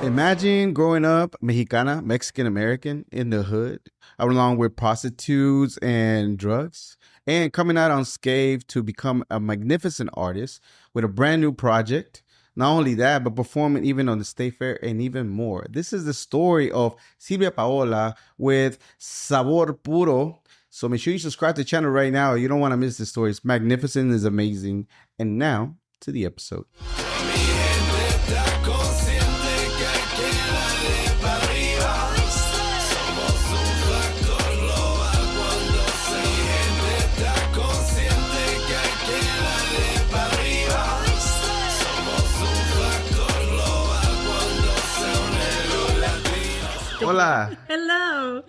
Imagine growing up Mexicana, Mexican American in the hood, along with prostitutes and drugs, and coming out unscathed to become a magnificent artist with a brand new project. Not only that, but performing even on the state fair and even more. This is the story of Sylvia Paola with Sabor Puro. So make sure you subscribe to the channel right now. You don't want to miss this story. It's magnificent, it's amazing. And now to the episode. Hola. Hello.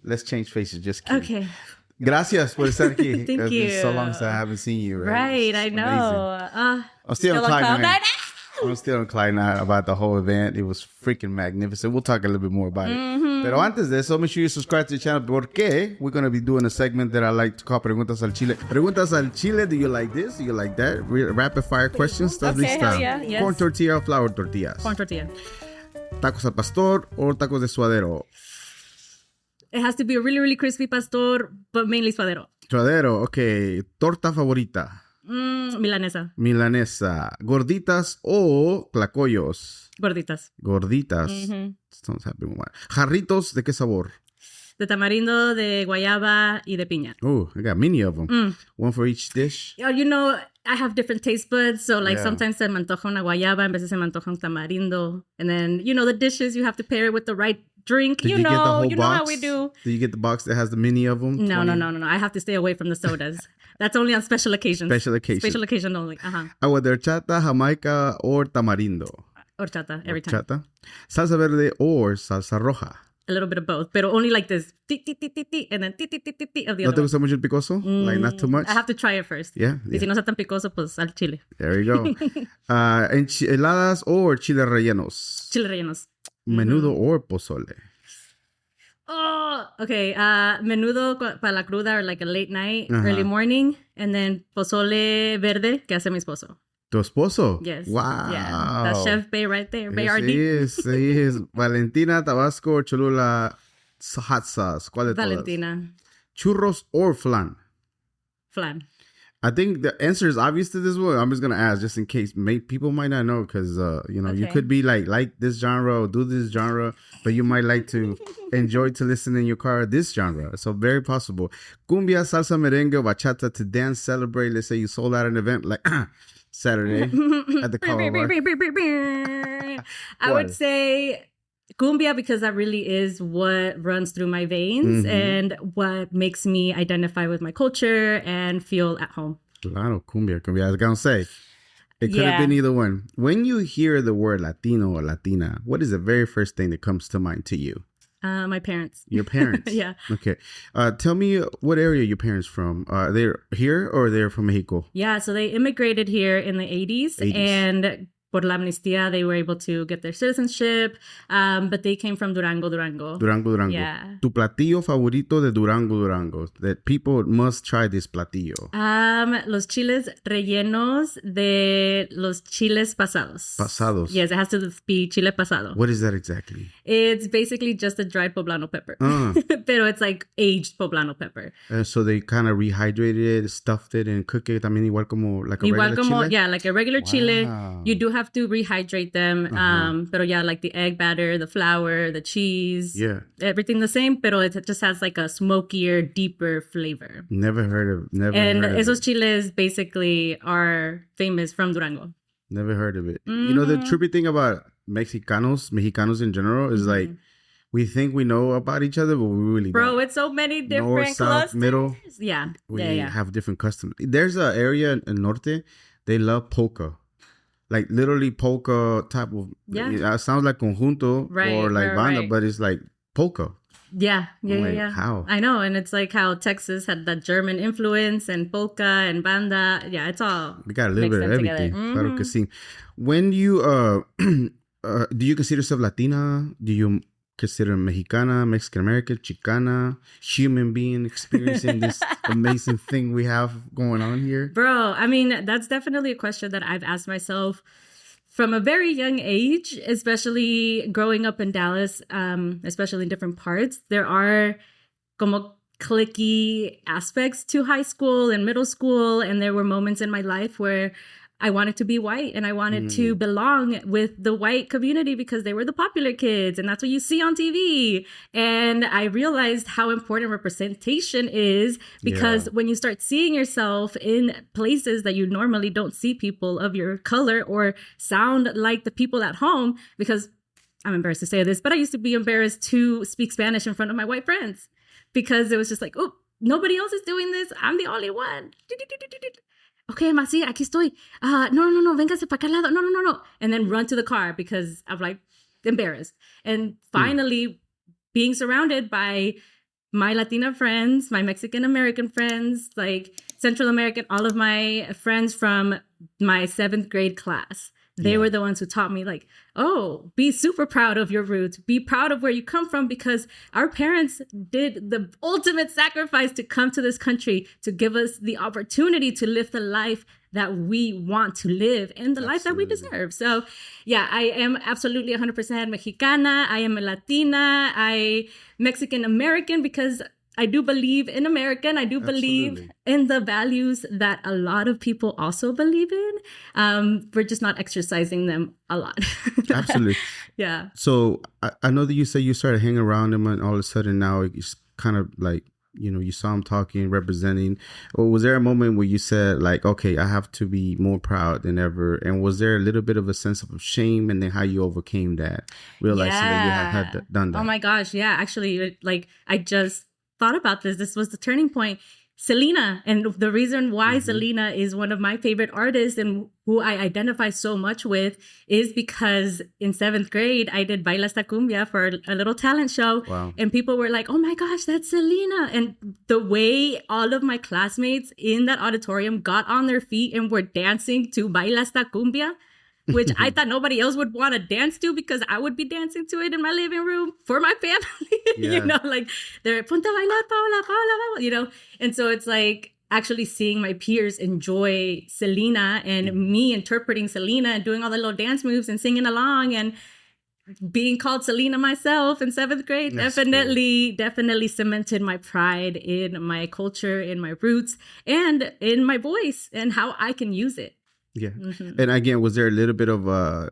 Let's change faces. Just kidding. Okay. Gracias por estar aquí. Thank you. It's so long since I haven't seen you. Right, I know. I'm still on cloud nine. I'm still on cloud nine about the whole event. It was freaking magnificent. We'll talk a little bit more about it. Pero antes de eso, make sure you subscribe to the channel porque we're going to be doing a segment that I like to call Preguntas al Chile. Preguntas al Chile. Do you like this? Do you like that? Rapid fire questions. Okay, hell yeah. Yes. Corn tortilla or flour tortillas? Corn tortilla. Tacos al pastor or tacos de suadero? It has to be a really, really crispy pastor, but mainly suadero. Suadero, okay. Torta favorita? Milanesa. Milanesa. Gorditas o tlacoyos? Gorditas. Gorditas. Estamos happy with one. Jarritos, ¿de qué sabor? De tamarindo, de guayaba, y de piña. Oh, I got many of them. One for each dish. You know, I have different taste buds, so sometimes se me antoja una guayaba, en veces se me antoja un tamarindo. And then, the dishes, you have to pair it with the right drink. Did you get the whole box? You know how we do. Do you get the box that has the many of them? No. I have to stay away from the sodas. That's only on special occasions. Special occasion only. Agua de horchata, jamaica, or tamarindo? Horchata, every time. Horchata. Salsa verde or salsa roja? A little bit of both, but only like this, and then of the ¿No other te gusta mucho el picoso? Like not too much? I have to try it first. Yeah. Y si no está tan picoso, pues al chile. There you go. Enchiladas or chile rellenos? Chile rellenos. Menudo or pozole? Oh, okay. Menudo para la cruda or like a late night, early morning. And then pozole verde que hace mi esposo. ¿Tu esposo? Yes. Wow. Yeah. That's Chef Bay right there. Bay RD. Sí es. Valentina, Tabasco, or Cholula hot sauce. ¿Cuál de Valentina. todas? Churros or flan? Flan. I think the answer is obvious to this one. I'm just going to ask just in case. People might not know because, you could be like this genre or do this genre, but you might like to enjoy to listen in your car this genre. So very possible. Cumbia, salsa, merengue, bachata to dance, celebrate. Let's say you sold out an event like Saturday at the Colorado Bar. I would say cumbia because that really is what runs through my veins and what makes me identify with my culture and feel at home. Claro, cumbia. I was going to say, it could have been either one. When you hear the word Latino or Latina, what is the very first thing that comes to mind to you? My parents. Your parents? Yeah. Okay. Tell me what area are your parents from? They're here or they're from Mexico? Yeah, so they immigrated here in the 80s. And por la amnistía, they were able to get their citizenship, but they came from Durango. Durango. Yeah. Tu platillo favorito de Durango, that people must try this platillo. Los chiles rellenos de los chiles pasados. Pasados? Yes, it has to be chile pasado. What is that exactly? It's basically just a dried poblano pepper. Pero it's like aged poblano pepper. So they kind of rehydrated it, stuffed it, and cook it también igual como like a regular chile? Yeah, like a regular chile. You do have to rehydrate them. Pero yeah, like the egg batter, the flour, the cheese. Yeah. Everything the same, pero it just has like a smokier, deeper flavor. Never heard of And esos chiles basically are famous from Durango. Never heard of it. You know, the trippy thing about Mexicanos in general is like, we think we know about each other, but we really don't. Bro, it's so many different North, south, clusters. middle. Yeah. We have different customs. There's an area in Norte, they love polka. Like literally polka type of, it sounds like conjunto or like banda, but it's like polka. Yeah. How? I know, and it's like how Texas had that German influence and polka and banda. Yeah, it's all we got a little bit of everything. Claro que sí. When you do you consider yourself Latina? Do you consider Mexicana, Mexican American, Chicana, human being experiencing this amazing thing we have going on here? Bro, I mean, that's definitely a question that I've asked myself from a very young age, especially growing up in Dallas, especially in different parts, there are como cliquey aspects to high school and middle school. And there were moments in my life where I wanted to be white and I wanted to belong with the white community because they were the popular kids and that's what you see on TV. And I realized how important representation is because when you start seeing yourself in places that you normally don't see people of your color or sound like the people at home, because I'm embarrassed to say this, but I used to be embarrassed to speak Spanish in front of my white friends because it was just like, oh, nobody else is doing this. I'm the only one. Okay, ma, sí, aquí estoy. No, véngase para acá al lado. No. And then run to the car because I'm like embarrassed. And finally being surrounded by my Latina friends, my Mexican American friends, like Central American, all of my friends from my 7th grade class. They were the ones who taught me like, oh, be super proud of your roots. Be proud of where you come from because our parents did the ultimate sacrifice to come to this country to give us the opportunity to live the life that we want to live and the life that we deserve. So yeah, I am absolutely 100% Mexicana. I am a Latina. I Mexican American because I do believe in America and I do believe in the values that a lot of people also believe in. We're just not exercising them a lot. Absolutely. Yeah. So I know that you say you started hanging around him and all of a sudden now it's kind of like, you know, you saw him talking, representing. Or was there a moment where you said like, okay, I have to be more proud than ever? And was there a little bit of a sense of shame and then how you overcame that, realizing that you had done that? Oh my gosh. Yeah. Actually, like I just thought about this. This was the turning point. Selena. And the reason why Selena is one of my favorite artists and who I identify so much with is because in 7th grade, I did Baila esta cumbia for a little talent show. Wow. And people were like, oh my gosh, that's Selena. And the way all of my classmates in that auditorium got on their feet and were dancing to Baila esta cumbia, which I thought nobody else would want to dance to because I would be dancing to it in my living room for my family. You know, like they're Ponte a bailar, Paola, Paola, you know. And so it's like actually seeing my peers enjoy Selena and me interpreting Selena and doing all the little dance moves and singing along and being called Selena myself in 7th grade. That's definitely cemented my pride in my culture, in my roots, and in my voice and how I can use it. Yeah. And again, was there a little bit of a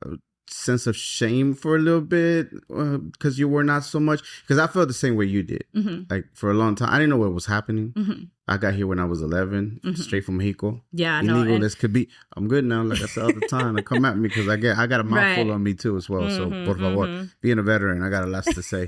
sense of shame for a little bit because you were not so much? Because I felt the same way you did. Like for a long time, I didn't know what was happening. I got here when I was 11, straight from Mexico. Yeah, illegal as could be. I'm good now. Like I said all the time, to come at me because I got a mouthful on me too as well. So por favor, being a veteran, I got a lot to say.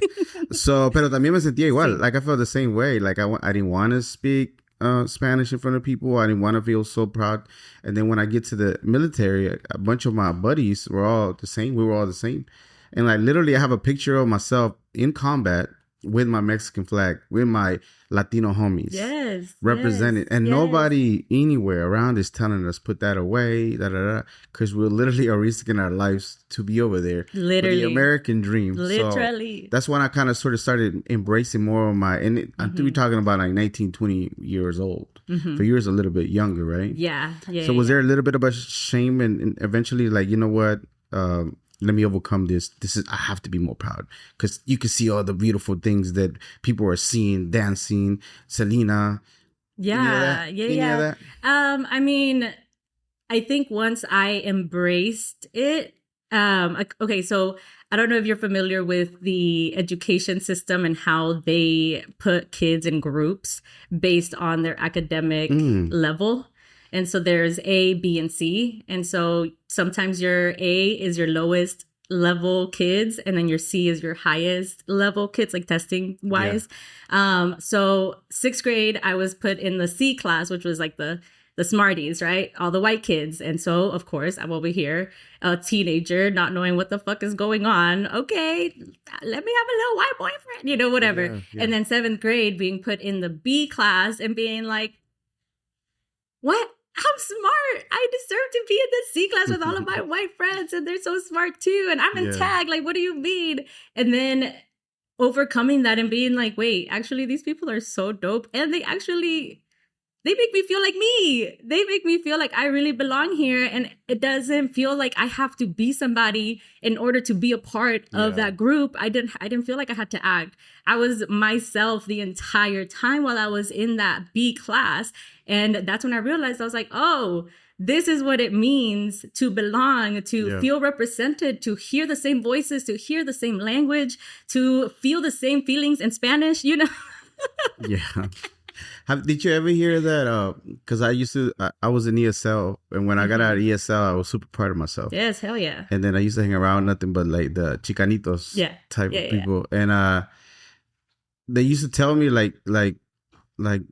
So, pero también me sentía igual. Like I felt the same way. Like I didn't want to speak Spanish in front of people. I didn't want to feel so proud. And then when I get to the military, a bunch of my buddies were all the same. We were all the same. And like literally I have a picture of myself in combat with my Mexican flag, with my Latino homies. Yes. Represented. And nobody anywhere around is telling us put that away, because we literally are risking our lives to be over there. Literally. For the American dream. Literally. So that's when I kind of sort of started embracing more of my, and I think we're talking about like 19, 20 years old. For you, it's a little bit younger, right? Yeah. So was there a little bit of a shame and eventually like, you know what, let me overcome this. I have to be more proud because you can see all the beautiful things that people are seeing, dancing, Selena. Yeah. I mean, I think once I embraced it, okay, so I don't know if you're familiar with the education system and how they put kids in groups based on their academic level. And so there's A, B, and C. And so sometimes your A is your lowest level kids, and then your C is your highest level kids, like testing wise. Yeah. So 6th grade, I was put in the C class, which was like the smarties, right? All the white kids. And so, of course, I'm over here, a teenager, not knowing what the fuck is going on. Okay, let me have a little white boyfriend, you know, whatever. Yeah. And then 7th grade being put in the B class and being like, what? I'm smart. I deserve to be in the C class with all of my white friends and they're so smart too. And I'm in tag. Like, what do you mean? And then overcoming that and being like, wait, actually, these people are so dope. And they actually they make me feel like me. They make me feel like I really belong here. And it doesn't feel like I have to be somebody in order to be a part of that group. I didn't feel like I had to act. I was myself the entire time while I was in that B class. And that's when I realized, I was like, oh, this is what it means to belong, to feel represented, to hear the same voices, to hear the same language, to feel the same feelings in Spanish, you know? Yeah. Did you ever hear that? Because I was in ESL, and when I got out of ESL, I was super proud of myself. Yes, hell yeah. And then I used to hang around nothing but like the Chicanitos type of people. And they used to tell me like,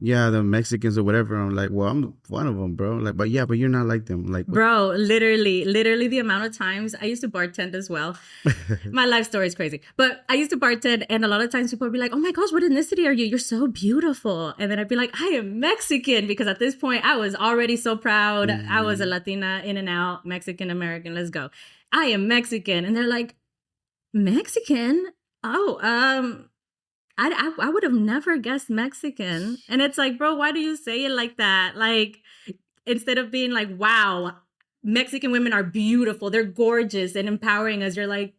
yeah, the Mexicans or whatever. I'm like, well, I'm one of them, bro. Like, but you're not like them. Like, bro, literally the amount of times I used to bartend as well. My life story is crazy, but I used to bartend, and a lot of times people would be like, oh my gosh, what ethnicity are you? You're so beautiful. And then I'd be like, I am Mexican, because at this point I was already so proud. I was a Latina, in and out, Mexican American. Let's go. I am Mexican. And they're like, Mexican? Oh, I would have never guessed Mexican. And it's like, bro, why do you say it like that? Like, instead of being like, wow, Mexican women are beautiful, they're gorgeous and empowering us, you're like,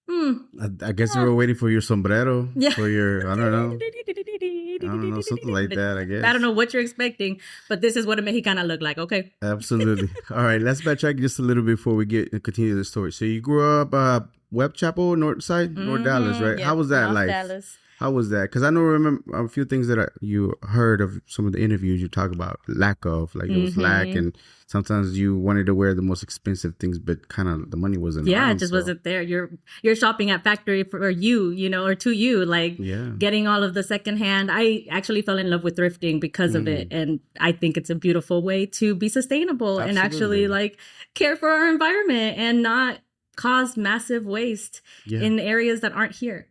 I guess you were waiting for your sombrero, for your, I don't know, something like that, I guess. I don't know what you're expecting, but this is what a Mexicana look like, okay? Absolutely. All right, let's backtrack just a little before we continue the story. So you grew up Webb Chapel, North Side, North Dallas, right? Yeah, How was that North life? Dallas. How was that? Because I remember a few things that you heard of some of the interviews you talk about lack of, like it was lack, and sometimes you wanted to wear the most expensive things, but kind of the money wasn't. Yeah, around, it just wasn't there. You're shopping at factory for you, or to you, like getting all of the secondhand. I actually fell in love with thrifting because of it, and I think it's a beautiful way to be sustainable and actually like care for our environment and not cause massive waste in areas that aren't here,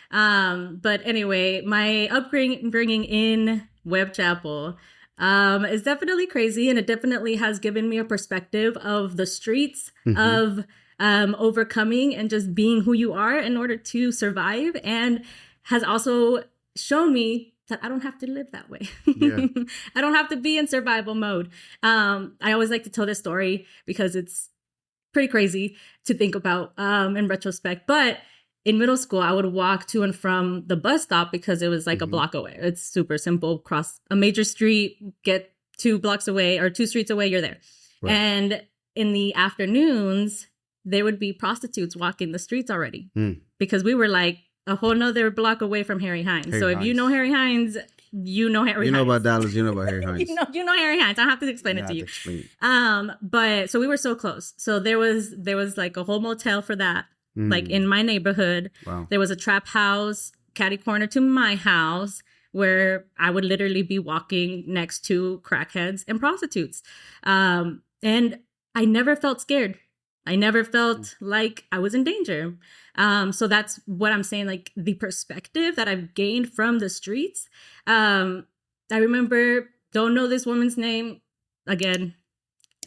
But anyway, my upbringing in Webb Chapel is definitely crazy, and it definitely has given me a perspective of the streets, of overcoming and just being who you are in order to survive, and has also shown me that I don't have to live that way. I don't have to be in survival mode. I always like to tell this story because it's pretty crazy to think about in retrospect. But in middle school, I would walk to and from the bus stop because it was like a block away. It's super simple. Cross a major street, get 2 blocks away or 2 streets away, you're there. Right. And in the afternoons, there would be prostitutes walking the streets already because we were like a whole nother block away from Harry Hines. So if you know Harry Hines, you know Harry Hines. You know about Dallas, you know about Harry Hines. you know Harry Hines. I don't have to explain it to you. But so we were so close. So there was like a whole motel for that, like in my neighborhood. Wow. There was a trap house, catty corner to my house, where I would literally be walking next to crackheads and prostitutes. And I never felt scared. I never felt like I was in danger. So that's what I'm saying, like the perspective that I've gained from the streets. I remember, don't know this woman's name, again,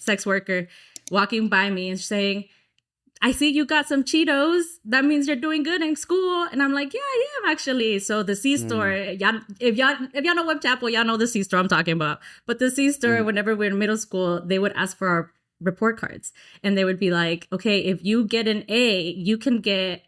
sex worker, walking by me and saying, I see you got some Cheetos. That means you're doing good in school. And I'm like, yeah, I am actually. So the C-store, if y'all know Webb Chapel, y'all know the C-store I'm talking about. But the C-store, whenever we were in middle school, they would ask for our report cards, and they would be like, okay, if you get an A, you can get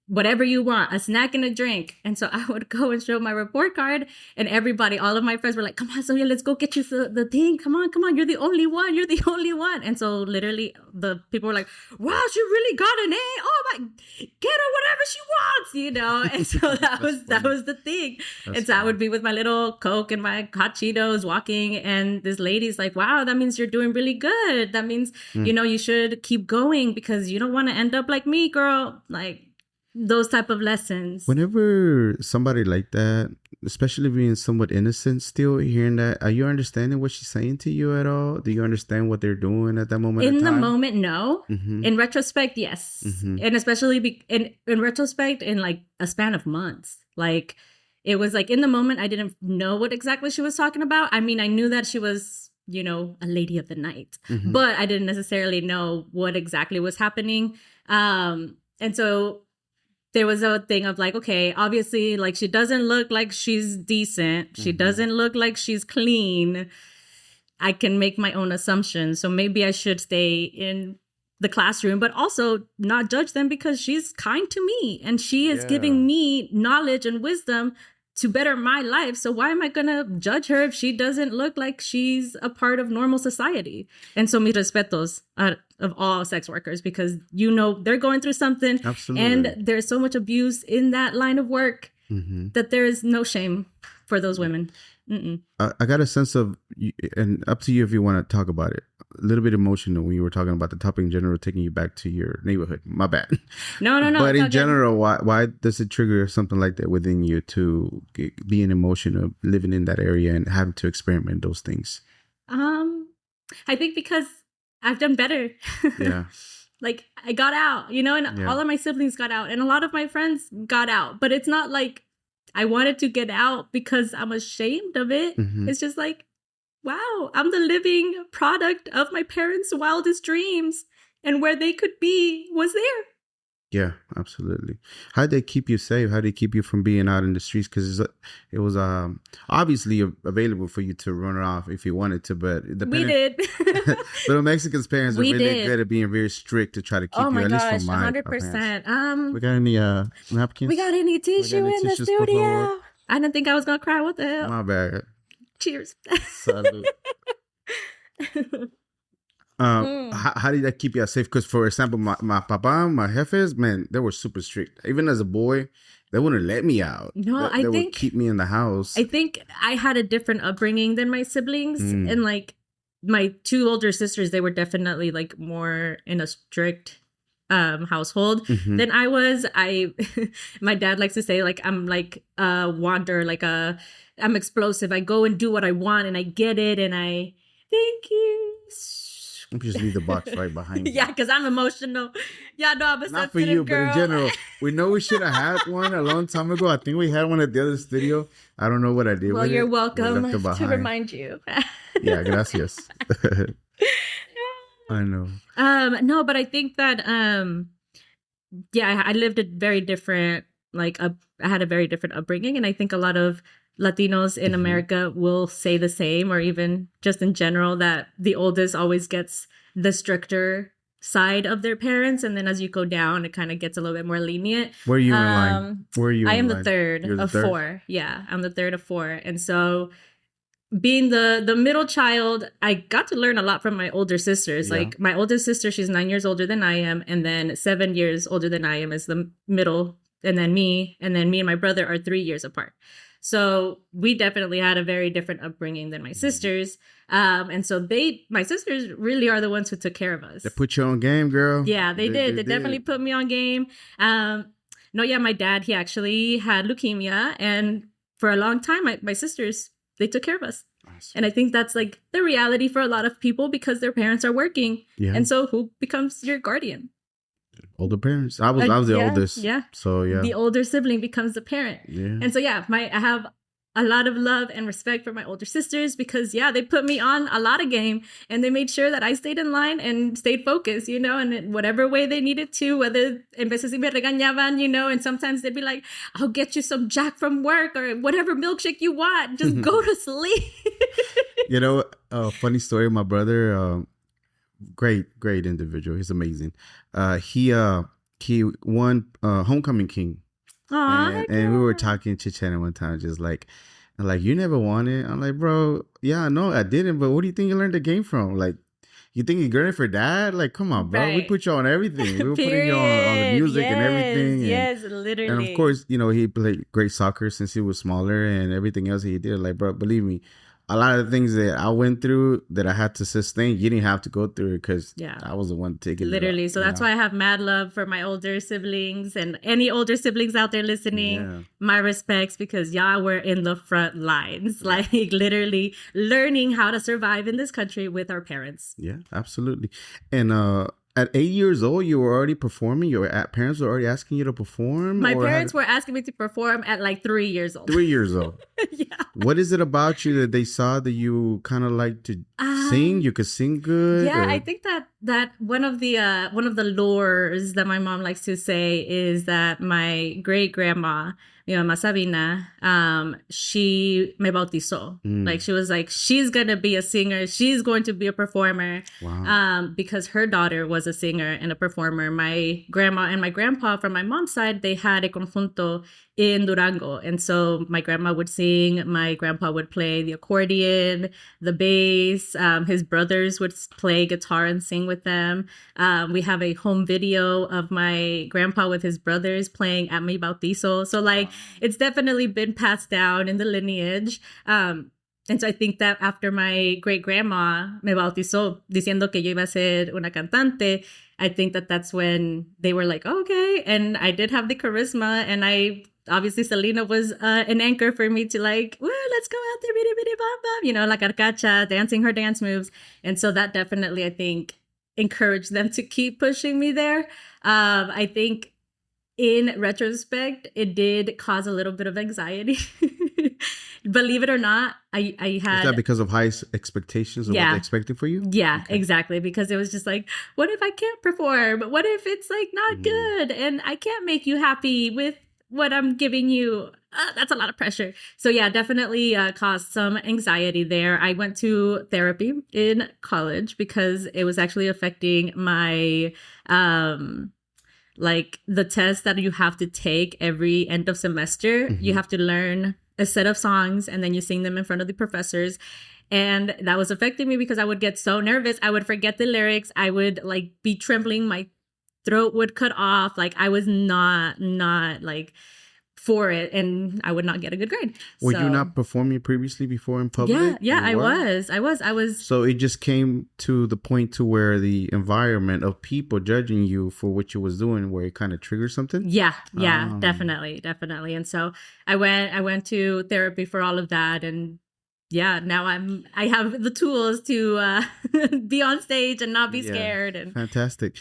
whatever you want, a snack and a drink. And so I would go and show my report card, and all of my friends were like, come on, Sylvia, let's go get you the thing. Come on, you're the only one. And so literally the people were like, wow, she really got an A. Oh my, get her whatever she wants, And so that was the thing. And so I would be with my little Coke and my hot Cheetos walking, and this lady's like, wow, that means you're doing really good. That means, you should keep going because you don't want to end up like me, girl. Like, those type of lessons. Whenever somebody like that, especially being somewhat innocent still, hearing that, are you understanding what she's saying to you at all? Do you understand what they're doing at that moment in the moment? No. In retrospect, yes. And especially in retrospect, in like a span of months. Like, it was like in the moment I didn't know what exactly she was talking about. I mean, I knew that she was, a lady of the night, but I didn't necessarily know what exactly was happening. And so there was a thing of like, okay, obviously, like she doesn't look like she's decent. She doesn't look like she's clean. I can make my own assumptions. So maybe I should stay in the classroom, but also not judge them because she's kind to me and she is giving me knowledge and wisdom to better my life. So why am I going to judge her if she doesn't look like she's a part of normal society? And so mis respetos of all sex workers, because, you know, they're going through something. Absolutely. And there's so much abuse in that line of work that there is no shame for those women. I got a sense of, and up to you if you want to talk about it, a little bit emotional when you were talking about the topic in general, taking you back to your neighborhood. My bad. No. But in general, why does it trigger something like that within you to being emotional, living in that area and having to experiment those things? I think because I've done better. Yeah. Like I got out, you know, and all of my siblings got out and a lot of my friends got out, but it's not like I wanted to get out because I'm ashamed of it. It's just like, wow, I'm the living product of my parents' wildest dreams, and where they could be was there. Yeah, absolutely. How did they keep you safe? How did they keep you from being out in the streets? Because it was obviously available for you to run off if you wanted to, but we did. But the Mexicans' parents are really good at being very strict to try to keep you. At least from my 100%. We got any napkins? We got any tissue in the studio? I didn't think I was gonna cry. What the hell? My bad. Cheers. Salud. How did that keep you safe? Because, for example, my papa, my jefes, man, they were super strict. Even as a boy, they wouldn't let me out. No, they would keep me in the house. I think I had a different upbringing than my siblings. And like my two older sisters, they were definitely like more in a strict household than I was. My dad likes to say like I'm like a wander, like I'm explosive. I go and do what I want and I get it and I thank you. Just leave the box right behind you. Yeah, because I'm emotional. Yeah, no, I'm a not for you, girl. But in general, we know we should have had one a long time ago. I think we had one at the other studio. I don't know what I did. Well, with you're it. welcome to remind you. Yeah, gracias. I know. No, but I think that I lived a very different I had a very different upbringing, and I think a lot of Latinos in America will say the same, or even just in general, that the oldest always gets the stricter side of their parents, and then as you go down, it kind of gets a little bit more lenient. Where are you in line? Where are you? I am the third of four. Yeah, I'm the third of four, and so being the middle child, I got to learn a lot from my older sisters. Yeah. Like my oldest sister, she's 9 years older than I am, and then 7 years older than I am is the middle, and then me and my brother are 3 years apart. So we definitely had a very different upbringing than my sisters. And so my sisters really are the ones who took care of us. They put you on game, girl. Yeah, they did. They definitely put me on game. My dad, he actually had leukemia. And for a long time, my sisters, they took care of us. Awesome. And I think that's like the reality for a lot of people because their parents are working. Yeah. And so who becomes your guardian? Older parents. I was the oldest. Yeah. So yeah. The older sibling becomes the parent. Yeah. And so I have a lot of love and respect for my older sisters because they put me on a lot of game and they made sure that I stayed in line and stayed focused, and in whatever way they needed to, whether en veces si me regañaban, and sometimes they'd be like, I'll get you some Jack from work or whatever milkshake you want. Just go to sleep. Funny story. My brother, great individual. He's amazing. He won Homecoming King. Aww, and we were talking chit-chatting one time, just like you never won it. I'm like, bro, yeah, no, I didn't. But what do you think you learned the game from? Like, you think you're good for that? Like, come on, bro. Right. We put you on everything. We were putting you on the music and everything. Yes, literally. And of course, he played great soccer since he was smaller and everything else he did. Like, bro, believe me, a lot of the things that I went through that I had to sustain, you didn't have to go through it because I was the one taking it. Literally. So that's why I have mad love for my older siblings and any older siblings out there listening. Yeah. My respects, because y'all were in the front lines, like literally learning how to survive in this country with our parents. Yeah, absolutely. And at 8 years old, you were already performing? Your parents were already asking you to perform? My parents were asking me to perform at like 3 years old. 3 years old. Yeah. What is it about you that they saw that you kind of like to sing? You could sing good? Yeah, I think that that one of the lores that my mom likes to say is that my great grandma, mi mamá Sabina, she me bautizó. Like she was like, she's gonna be a singer, she's going to be a performer. Wow. Because her daughter was a singer and a performer. My grandma and my grandpa from my mom's side, they had a conjunto in Durango. And so my grandma would sing, my grandpa would play the accordion, the bass, his brothers would play guitar and sing with them. We have a home video of my grandpa with his brothers playing at mi bautizo. So like, it's definitely been passed down in the lineage. And so I think that after my great grandma me bautizó diciendo que yo iba a ser una cantante, I think that that's when they were like, oh, okay. And I did have the charisma, and obviously Selena was an anchor for me to like, woo, let's go out there, bitty, bitty, bam, bam, you know, la carcacha, dancing her dance moves. And so that definitely, I think, encouraged them to keep pushing me there. I think in retrospect, it did cause a little bit of anxiety. Believe it or not, I had... Is that because of high expectations of what they expected for you? Yeah, okay. Exactly. Because it was just like, what if I can't perform? What if it's like not good? And I can't make you happy with what I'm giving you. That's a lot of pressure. So yeah, definitely caused some anxiety there. I went to therapy in college because it was actually affecting my... like the test that you have to take every end of semester. You have to learn a set of songs and then you sing them in front of the professors. And that was affecting me because I would get so nervous. I would forget the lyrics. I would like be trembling. My throat would cut off. Like I was not like for it, and I would not get a good grade. Were you not performing previously before in public? Yeah, I was. So it just came to the point to where the environment of people judging you for what you was doing, where it kind of triggered something? Yeah, definitely. And so I went to therapy for all of that, and yeah, now I have the tools to be on stage and not be scared. And fantastic.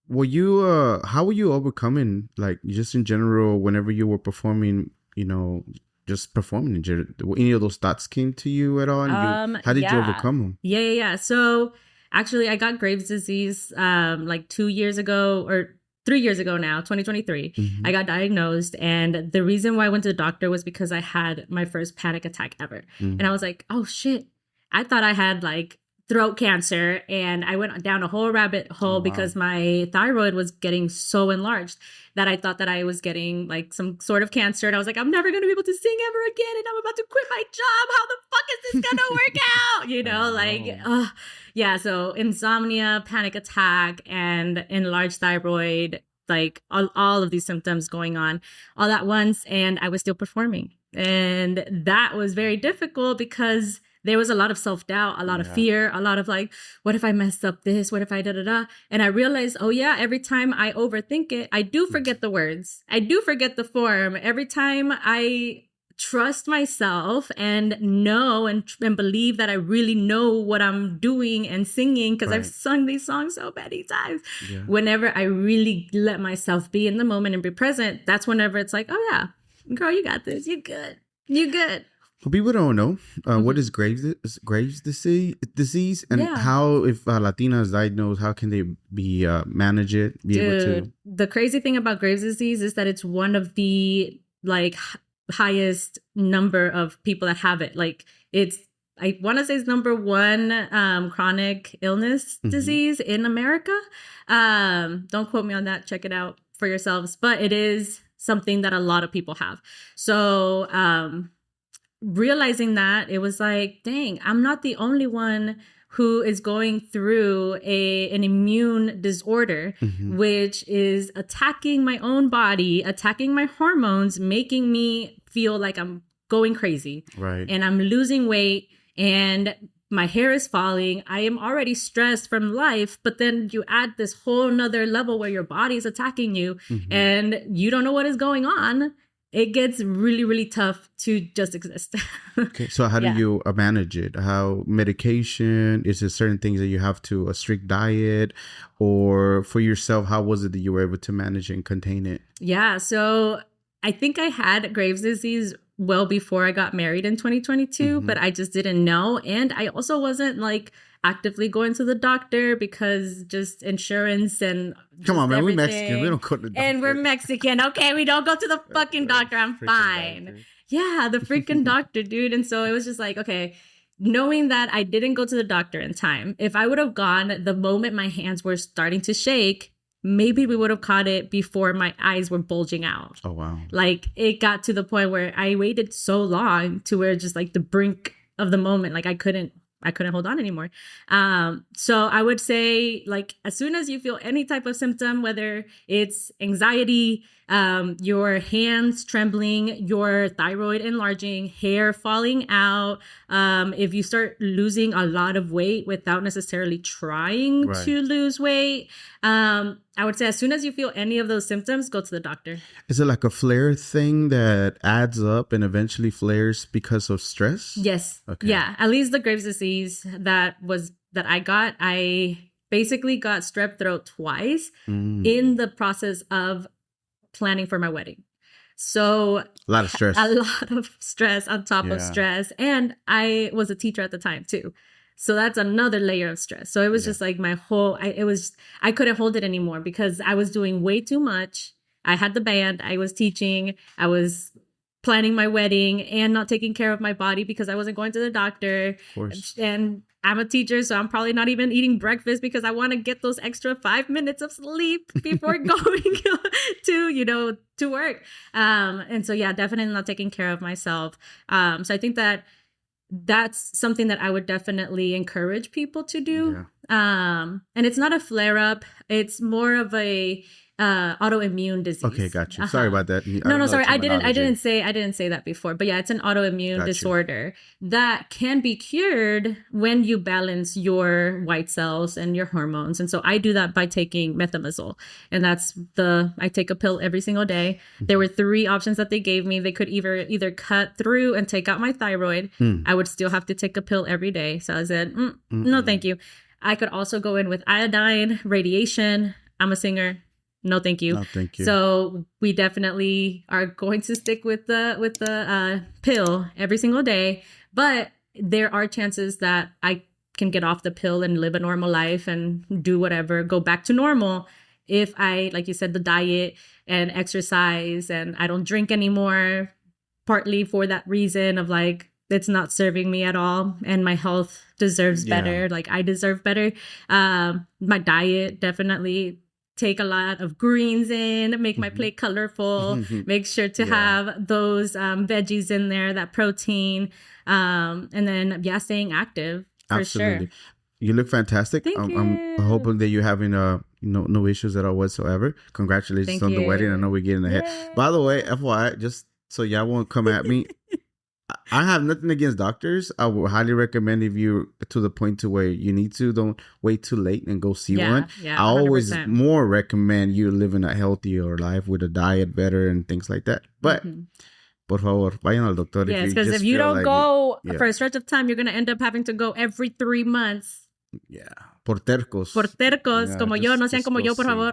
Were you how were you overcoming, like, just in general, whenever you were performing, you know, just performing in general, any of those thoughts came to you at all? And how did you overcome them? Yeah. So actually I got Graves' disease like 2 years ago or 3 years ago now, 2023. I got diagnosed, and the reason why I went to the doctor was because I had my first panic attack ever. And I was like, oh shit, I thought I had like throat cancer, and I went down a whole rabbit hole because my thyroid was getting so enlarged that I thought that I was getting like some sort of cancer, and I was like, I'm never going to be able to sing ever again, and I'm about to quit my job. How the fuck is this going to work out? You know, yeah. So insomnia, panic attack, and enlarged thyroid, like all of these symptoms going on all at once, and I was still performing. And that was very difficult because there was a lot of self-doubt, a lot of fear, a lot of like, what if I messed up this? What if I da-da-da? And I realized, oh yeah, every time I overthink it, I do forget the words. I do forget the form. Every time I trust myself and know and believe that I really know what I'm doing and singing, because I've sung these songs so many times. Yeah. Whenever I really let myself be in the moment and be present, that's whenever it's like, oh yeah, girl, you got this. You good. You good. Well, people don't know what is Graves' disease, and how, if a Latina is diagnosed, how can they be manage it? Able to. The crazy thing about Graves' disease is that it's one of the like highest number of people that have it. Like I want to say it's number one chronic illness disease in America. Don't quote me on that. Check it out for yourselves. But it is something that a lot of people have. So realizing that, it was like, dang, I'm not the only one who is going through an immune disorder, which is attacking my own body, attacking my hormones, making me feel like I'm going crazy. Right. And I'm losing weight and my hair is falling. I am already stressed from life, but then you add this whole nother level where your body is attacking you and you don't know what is going on. It gets really, really tough to just exist. Okay, so how do you manage it? How medication? Is there certain things that you have to, a strict diet? Or for yourself, how was it that you were able to manage and contain it? Yeah, so I think I had Graves' disease well before I got married in 2022, but I just didn't know. And I also wasn't like actively going to the doctor because just insurance and Come on, man. We're everything. Mexican. We don't go to the doctor. And we're Mexican. Okay, we don't go to the fucking doctor. I'm fine. Doctor. Yeah, the freaking doctor, dude. And so it was just like, okay, knowing that I didn't go to the doctor in time, if I would have gone the moment my hands were starting to shake, maybe we would have caught it before my eyes were bulging out. Oh, wow. Like it got to the point where I waited so long to where just like the brink of the moment, like I couldn't hold on anymore. So I would say, like, as soon as you feel any type of symptom, whether it's anxiety, your hands trembling, your thyroid enlarging, hair falling out, if you start losing a lot of weight without necessarily trying to lose weight, I would say as soon as you feel any of those symptoms, go to the doctor. Is it like a flare thing that adds up and eventually flares because of stress? Yes. Okay. Yeah. At least the Graves' disease that I basically got strep throat twice in the process of planning for my wedding. So a lot of stress. A lot of stress on top of stress. And I was a teacher at the time too. So that's another layer of stress. So it was just like my whole, I couldn't hold it anymore because I was doing way too much. I had the band, I was teaching, I was planning my wedding and not taking care of my body because I wasn't going to the doctor. Of course. And I'm a teacher, so I'm probably not even eating breakfast because I want to get those extra 5 minutes of sleep before going to work. And so, yeah, definitely not taking care of myself. So I think that's something that I would definitely encourage people to do. Yeah. And it's not a flare up. It's more of a autoimmune disease. Okay, got you. Sorry about that. No, sorry. I didn't say that before. But yeah, it's an autoimmune disorder that can be cured when you balance your white cells and your hormones. And so I do that by taking methimazole. And I take a pill every single day. There were 3 options that they gave me. They could either cut through and take out my thyroid. I would still have to take a pill every day. So I said, no, thank you. I could also go in with iodine, radiation. I'm a singer. No, thank you. No, thank you. So we definitely are going to stick with the pill every single day. But there are chances that I can get off the pill and live a normal life and do whatever, go back to normal. If I, like you said, the diet and exercise and I don't drink anymore, partly for that reason of like, it's not serving me at all and my health deserves better. Like I deserve better. My diet definitely. Take a lot of greens in, make my plate colorful, make sure to have those veggies in there, that protein, and then, staying active for Absolutely. sure. You look fantastic. Thank you. I'm hoping that you're having no issues at all whatsoever. Congratulations on the wedding. I know we're getting ahead. Yay. By the way, FYI, just so y'all won't come at me, I have nothing against doctors. I would highly recommend if you're to the point to where you need to, don't wait too late and go see one. Yeah, I always 100%. more recommend you living a healthier life with a diet better and things like that. But por favor, vayan al doctor. Yes, because if you don't go for a stretch of time, you're going to end up having to go every 3 months. Yeah. Por tercos. Por tercos, como yo, no sean como yo, por favor.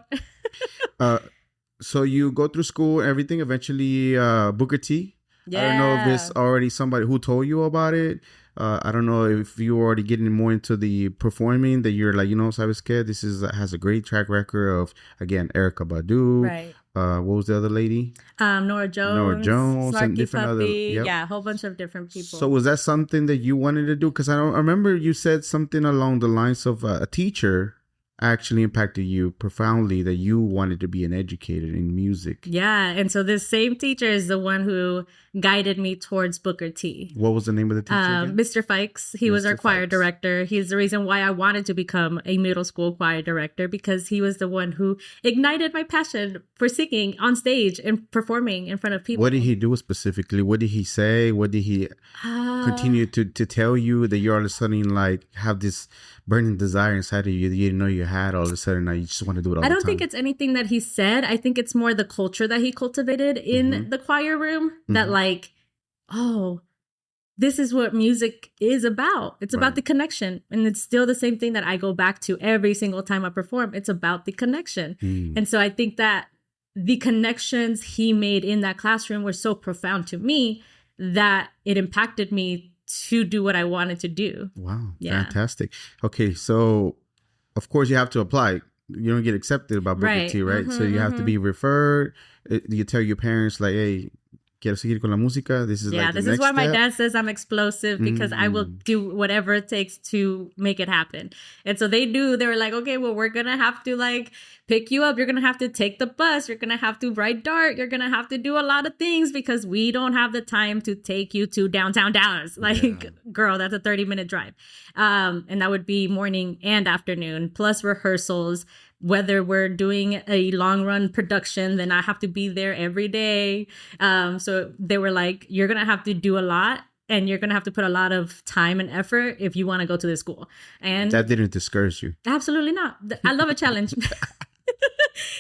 So you go through school, everything, eventually Booker T. Yeah. I don't know if there's already somebody who told you about it. I don't know if you're already getting more into the performing that you're like, sabes que this has a great track record of, again, Erykah Badu. Right. What was the other lady? Nora Jones. Snarky and different Puppy. other. Yep. Yeah, a whole bunch of different people. So was that something that you wanted to do? Because I remember you said something along the lines of a teacher actually impacted you profoundly that you wanted to be an educator in music. Yeah. And so this same teacher is the one who guided me towards Booker T. What was the name of the teacher again? Mr. Fikes. He was our choir director. He's the reason why I wanted to become a middle school choir director, because he was the one who ignited my passion for singing on stage and performing in front of people. What did he do specifically? What did he say? What did he continue to tell you that you all of a sudden like have this burning desire inside of you that you didn't know you had all of a sudden? Now you just want to do it all the time. I don't think it's anything that he said. I think it's more the culture that he cultivated in the choir room that like, oh, this is what music is about. It's about the connection. And it's still the same thing that I go back to every single time I perform. It's about the connection. And so I think that the connections he made in that classroom were so profound to me that it impacted me to do what I wanted to do. Wow. Yeah. Fantastic. Okay. So, of course, you have to apply. You don't get accepted by Booker Right. T, right? So you have to Mhm. be referred. You tell your parents, like, hey, quiero seguir con la música. This is Yeah, like the this next is why my step. dad says I'm explosive, because I will Mm. do whatever it takes to make it happen. And so they were like, okay, well, we're going to have to like pick you up. You're going to have to take the bus. You're going to have to ride dart. You're going to have to do a lot of things because we don't have the time to take you to downtown Dallas. Like, Yeah. girl, that's a 30-minute drive. And that would be morning and afternoon, plus rehearsals. Whether we're doing a long run production, then I have to be there every day. So they were like, you're going to have to do a lot, and you're going to have to put a lot of time and effort if you want to go to this school. And That didn't discourage you. absolutely not. I love a challenge.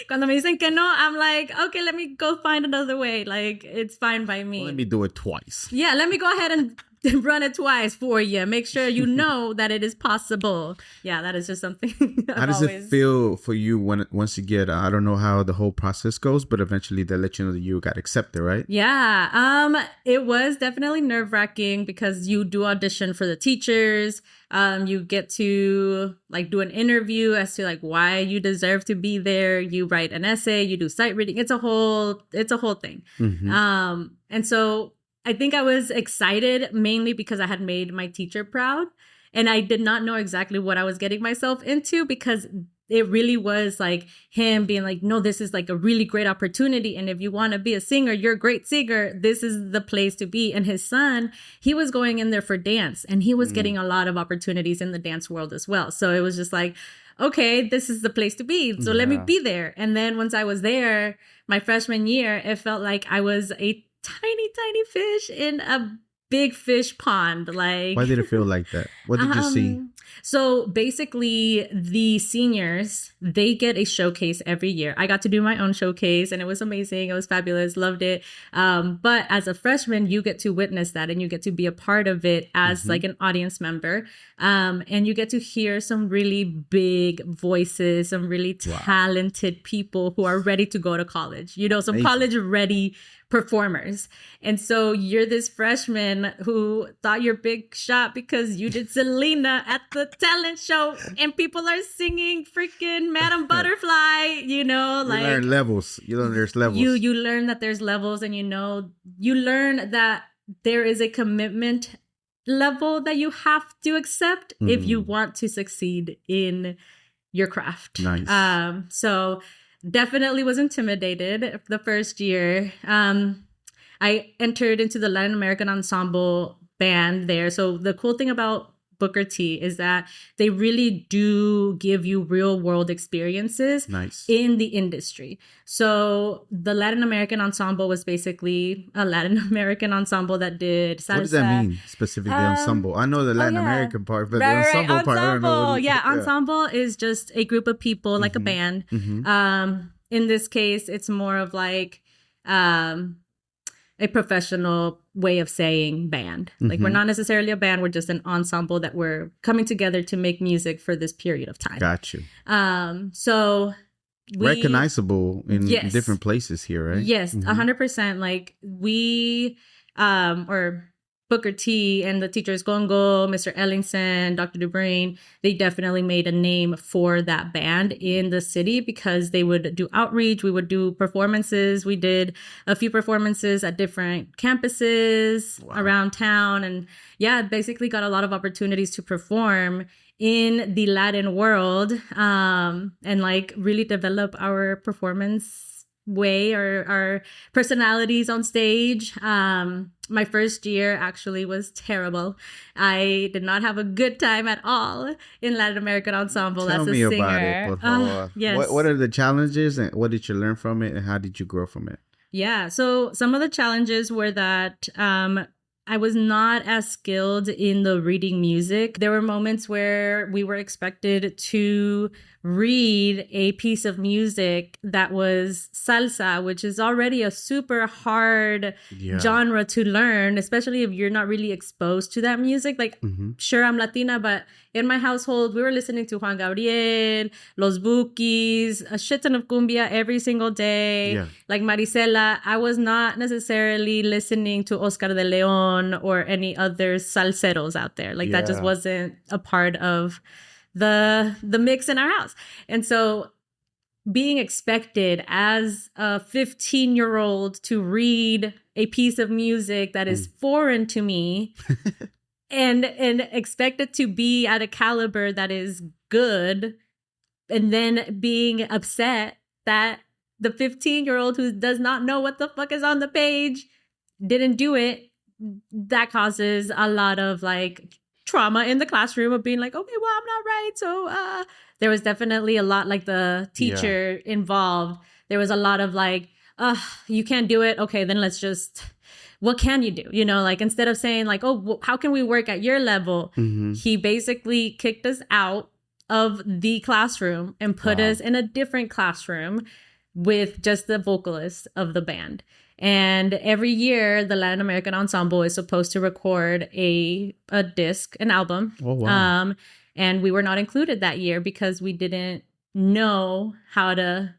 Cuando me dicen que no, I'm like, okay, let me go find another way. Like, it's fine by me. Well, let me do it twice. Yeah, let me go ahead and run it twice for you. Make sure you know that it is possible. Yeah, that is just something How does it feel for you once you get, I don't know how the whole process goes, but eventually they let you know that you got accepted, right? Yeah, it was definitely nerve-wracking because you do audition for the teachers. You get to like do an interview as to like why you deserve to be there. You write an essay, you do sight reading. It's a whole thing. Mm-hmm. And so I think I was excited mainly because I had made my teacher proud, and I did not know exactly what I was getting myself into, because it really was like him being like, no, this is like a really great opportunity. And if you want to be a singer, you're a great singer, this is the place to be. And his son, he was going in there for dance, and he was getting a lot of opportunities in the dance world as well. So it was just like, okay, this is the place to be. So let me be there. And then once I was there, my freshman year, it felt like I was a tiny fish in a big fish pond. Like, Why did it feel like that? What did you see? So basically, the seniors, they get a showcase every year. I got to do my own showcase, and it was amazing. It was fabulous. Loved it. But as a freshman, you get to witness that, and you get to be a part of it as like an audience member. And you get to hear some really big voices, some really talented people who are ready to go to college. You know, some college ready performers. And so you're this freshman who thought you're big shot because you did Selena at the talent show, and people are singing freaking Madam Butterfly, you know, like, you learn levels. You learn there's levels. You learn that there's levels, and you learn that there is a commitment level that you have to accept if you want to succeed in your craft. Nice. So definitely was intimidated the first year. I entered into the Latin American Ensemble band there. So the cool thing about Booker T is that they really do give you real world experiences in the industry. So the Latin American Ensemble was basically a Latin American ensemble that did salsa. What does that mean specifically, ensemble? I know the Latin American part, but the ensemble part, I don't know. Ensemble is just a group of people, like a band. In this case, it's more of like a professional way of saying band. Like, we're not necessarily a band, we're just an ensemble that we're coming together to make music for this period of time. Got you. So recognizable in different places here, right? Yes, 100%. Like, we or Booker T and the teachers Gongo, Mr. Ellingson, Dr. Dubrain, they definitely made a name for that band in the city because they would do outreach. We would do performances. We did a few performances at different campuses around town. And basically got a lot of opportunities to perform in the Latin world and like really develop our performance way or our personalities on stage. My first year actually was terrible. I did not have a good time at all in Latin American Ensemble as a singer. Tell me about it, por favor. Yes. What are the challenges and what did you learn from it and how did you grow from it? Yeah, so some of the challenges were that I was not as skilled in the reading music. There were moments where we were expected to read a piece of music that was salsa, which is already a super hard genre to learn, especially if you're not really exposed to that music. Like, sure, I'm Latina, but in my household, we were listening to Juan Gabriel, Los Bukis, a shit ton of cumbia every single day. Yeah. Like Marisela, I was not necessarily listening to Oscar de Leon or any other salseros out there. Like that just wasn't a part of the mix in our house. And so being expected as a 15-year-old to read a piece of music that is foreign to me and expected to be at a caliber that is good, and then being upset that the 15-year-old who does not know what the fuck is on the page didn't do it, that causes a lot of like trauma in the classroom of being like, okay, well, I'm not right. So there was definitely a lot, like the teacher involved. There was a lot of like, you can't do it. Okay, then let's just, what can you do? You know, like instead of saying like, oh, how can we work at your level? He basically kicked us out of the classroom and put us in a different classroom with just the vocalist of the band. And every year, the Latin American Ensemble is supposed to record a disc, an album. Oh, wow. And we were not included that year because we didn't know how to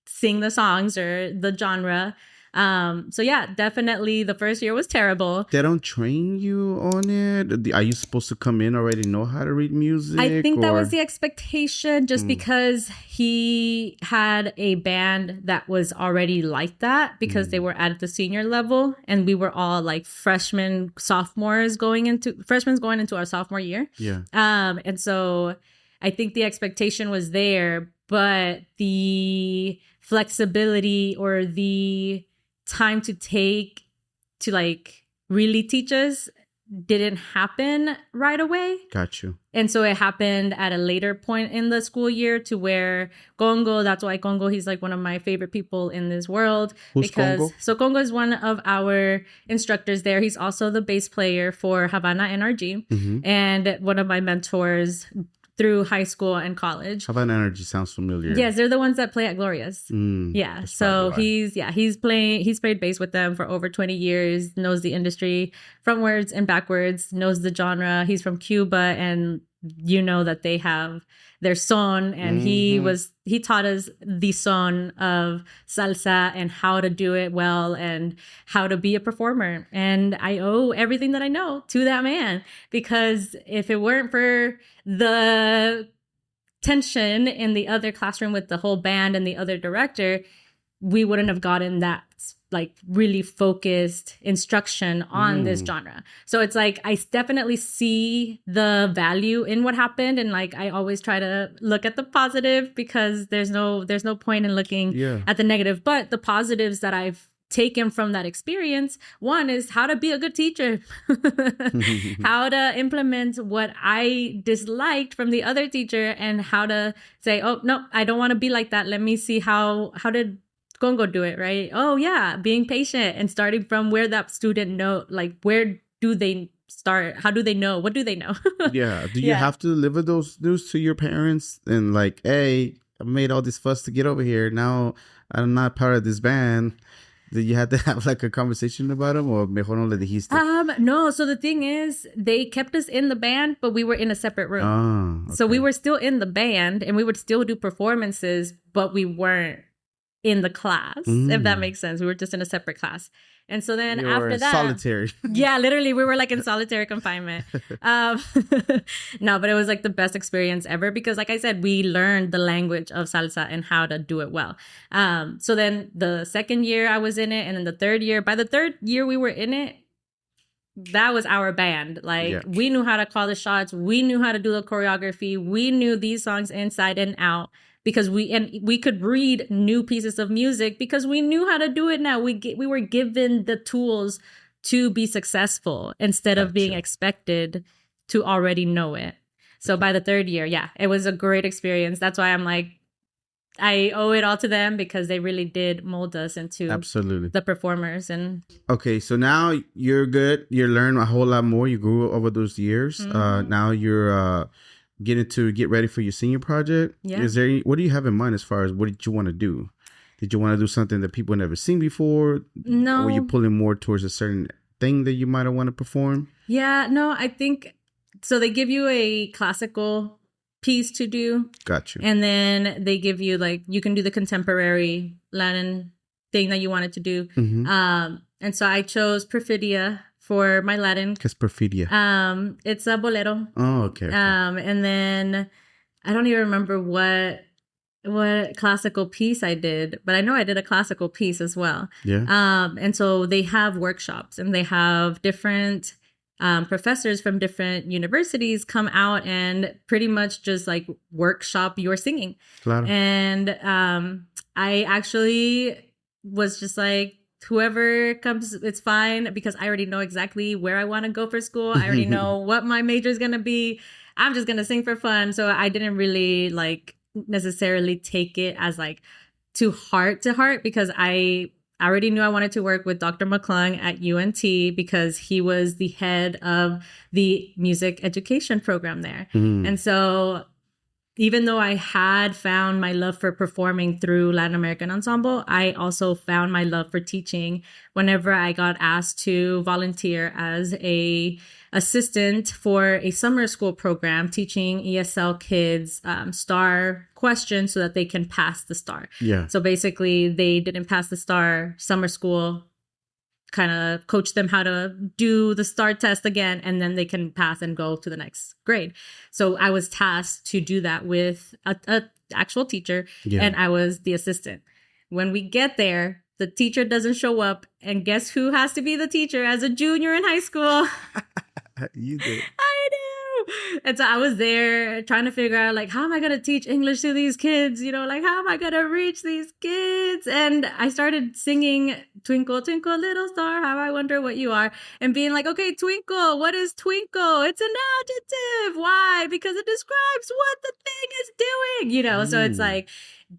sing the songs or the genre. So yeah, definitely the first year was terrible. They don't train you on it? Are you supposed to come in already know how to read music? I think that was the expectation, just because he had a band that was already like that, because they were at the senior level and we were all like freshmen going into our sophomore year. Yeah. And so I think the expectation was there, but the flexibility or the time to take to like really teach us didn't happen right away. Got you. And so it happened at a later point in the school year, to where Congo, that's why Congo, he's like one of my favorite people in this world. Who's Congo? So Congo is one of our instructors there. He's also the bass player for Havana NRG and one of my mentors through high school and college. Havana Energy sounds familiar. Yes, they're the ones that play at Gloria's. Yeah, so he's played bass with them for over 20 years, knows the industry frontwards and backwards, knows the genre. He's from Cuba, and you know that they have their son, and he taught us the son of salsa and how to do it well and how to be a performer. And I owe everything that I know to that man, because if it weren't for the tension in the other classroom with the whole band and the other director, we wouldn't have gotten that like really focused instruction on this genre. So it's like I definitely see the value in what happened, and like I always try to look at the positive, because there's no point in looking at the negative. But the positives that I've taken from that experience, one is how to be a good teacher, how to implement what I disliked from the other teacher, and how to say, oh no, I don't want to be like that. Let me see how did Congo do it, right? Oh yeah, being patient and starting from where that student know, like where do they start? How do they know? What do they know? Do you have to deliver those news to your parents and like, hey, I made all this fuss to get over here, now I'm not part of this band? Did you have to have like a conversation about them, or mejor no le dijiste? No. So the thing is, they kept us in the band, but we were in a separate room. So we were still in the band and we would still do performances, but we weren't in the class, if that makes sense. We were just in a separate class. And so then you after that, solitary. Yeah, literally, we were like in solitary confinement. No, but it was like the best experience ever, because like I said, we learned the language of salsa and how to do it well. So then the second year I was in it, and then the third year, by the third year we were in it, that was our band. Like we knew how to call the shots. We knew how to do the choreography. We knew these songs inside and out, because we could read new pieces of music because we knew how to do it now. We were given the tools to be successful instead of being expected to already know it. So by the third year, it was a great experience. That's why I'm like, I owe it all to them, because they really did mold us into the performers. And okay, so now you're good. You learned a whole lot more. You grew over those years. Now you're get ready for your senior project. Yeah. What do you have in mind as far as what did you want to do? Did you want to do something that people never seen before? No. Or were you pulling more towards a certain thing that you might want to perform? Yeah, no, I think so. They give you a classical piece to do. Got you. And then they give you like, you can do the contemporary Latin thing that you wanted to do. Mm-hmm. And so I chose Perfidia for my Latin. What's Perfidia? It's a bolero. Oh, okay. And then I don't even remember what classical piece I did, but I know I did a classical piece as well. Yeah. And so they have workshops and they have different professors from different universities come out and pretty much just like workshop your singing. Claro. And I actually was just like, whoever comes, it's fine, because I already know exactly where I want to go for school. I already know what my major is going to be. I'm just going to sing for fun. So I didn't really like necessarily take it as like to heart, because I already knew I wanted to work with Dr. McClung at UNT because he was the head of the music education program there. And so even though I had found my love for performing through Latin American Ensemble, I also found my love for teaching whenever I got asked to volunteer as a assistant for a summer school program teaching ESL kids STAR questions so that they can pass the STAR. Yeah. So basically, they didn't pass the STAR summer school, kind of coach them how to do the STAR test again, and then they can pass and go to the next grade. So I was tasked to do that with a actual teacher, and I was the assistant. When we get there, the teacher doesn't show up, and guess who has to be the teacher as a junior in high school? You did. I do. And so I was there trying to figure out, like, how am I going to teach English to these kids? You know, like, how am I going to reach these kids? And I started singing Twinkle, Twinkle, Little Star, How I Wonder What You Are, and being like, okay, twinkle, what is twinkle? It's an adjective. Why? Because it describes what the thing is doing, you know? So it's like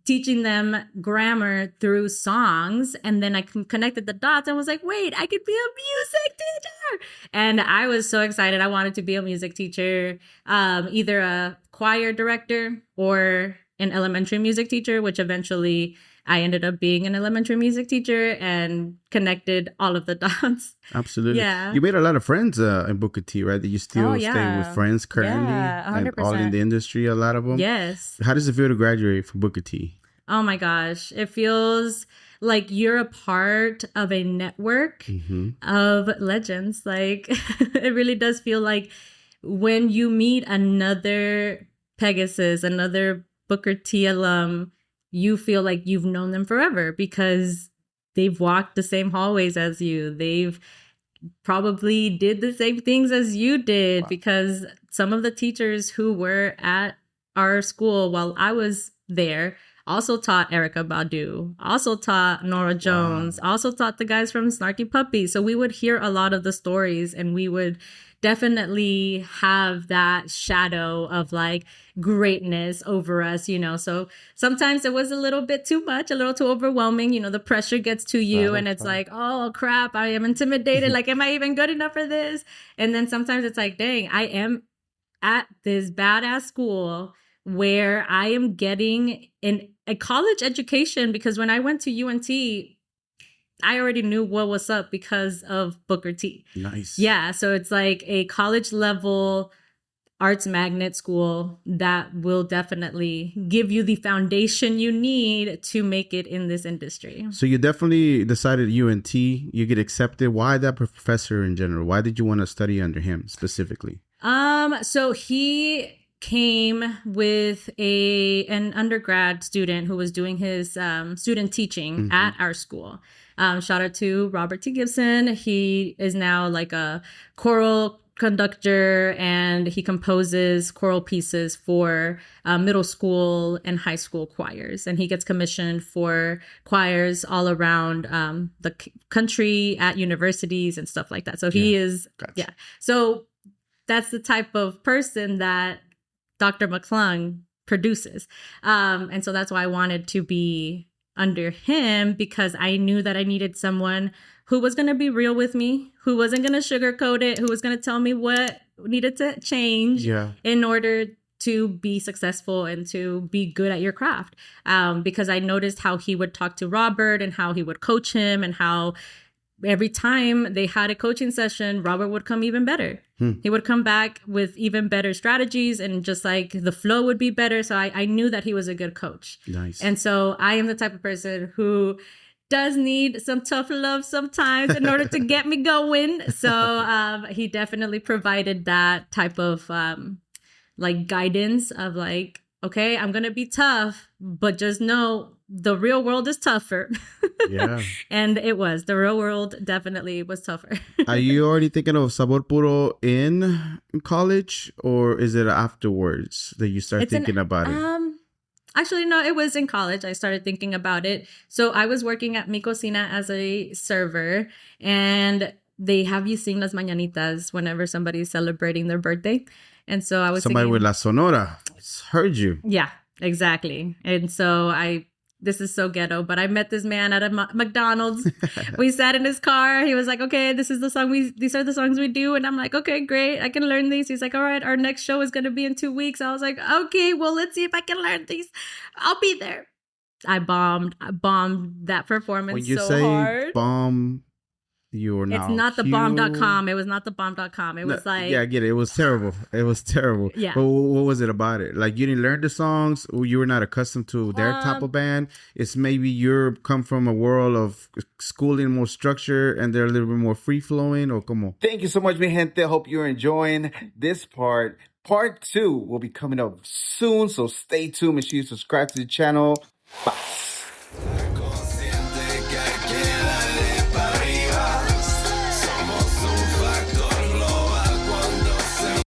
teaching them grammar through songs. And then I connected the dots and was like, wait, I could be a music teacher. And I was so excited. I wanted to be a music teacher, either a choir director or an elementary music teacher, which eventually I ended up being an elementary music teacher and connected all of the dots. Absolutely. Yeah. You made a lot of friends in Booker T, right? That you still stay with friends currently? Yeah, 100%. And all in the industry, a lot of them? Yes. How does it feel to graduate from Booker T? Oh my gosh. It feels like you're a part of a network of legends. Like, it really does feel like when you meet another Pegasus, another Booker T alum, you feel like you've known them forever because they've walked the same hallways as you. They've probably did the same things as you did, because some of the teachers who were at our school while I was there also taught Erykah Badu, also taught Nora Jones, also taught the guys from Snarky Puppy. So we would hear a lot of the stories, and we would definitely have that shadow of like greatness over us, you know. So sometimes it was a little bit too much, a little too overwhelming. You know, the pressure gets to you and it's like, oh crap, I am intimidated. Like, am I even good enough for this? And then sometimes it's like, dang, I am at this badass school where I am getting a college education, because when I went to UNT, I already knew what was up because of Booker T. Nice. Yeah, so it's like a college level arts magnet school that will definitely give you the foundation you need to make it in this industry. So you definitely decided UNT, you get accepted. Why that professor in general? Why did you want to study under him specifically? So he came with an undergrad student who was doing his student teaching at our school. Shout out to Robert T. Gibson. He is now like a choral conductor, and he composes choral pieces for middle school and high school choirs. And he gets commissioned for choirs all around the country at universities and stuff like that. So he is, So that's the type of person that Dr. McClung produces. And so that's why I wanted to be under him, because I knew that I needed someone who was going to be real with me, who wasn't going to sugarcoat it, who was going to tell me what needed to change in order to be successful and to be good at your craft. Because I noticed how he would talk to Robert and how he would coach him, and how every time they had a coaching session, Robert would come even better. He would come back with even better strategies, and just like the flow would be better. So I knew that he was a good coach. Nice. And so I am the type of person who does need some tough love sometimes in order to get me going. So he definitely provided that type of like guidance of like, okay, I'm going to be tough, but just know the real world is tougher. Yeah. And it was. The real world definitely was tougher. Are you already thinking of Sabor Puro in college, or is it afterwards that you start thinking about it? Actually, no, it was in college. I started thinking about it. So I was working at Mi Cocina as a server, and they have you sing las mañanitas whenever somebody's celebrating their birthday. And so I was Somebody singing, with La Sonora heard you. yeah, exactly. And so this is so ghetto, but I met this man at a McDonald's. We sat in his car. He was like, okay, this is the song these are the songs we do. And I'm like, okay, great. I can learn these. He's like, all right, our next show is going to be in 2 weeks. I was like, okay, well, let's see if I can learn these. I'll be there. I bombed that performance When you so say hard. bomb, you're not. It's not the bomb.com. It was not the bomb.com. It was like, yeah, I get it. It was terrible. It was terrible. Yeah. But what was it about it? Like, you didn't learn the songs, or you were not accustomed to their type of band? It's maybe you're come from a world of schooling, more structure, and they're a little bit more free flowing, or come on. Thank you so much, mi gente. Hope you're enjoying this part. Part 2 will be coming up soon, so stay tuned. Make sure you subscribe to the channel. Bye.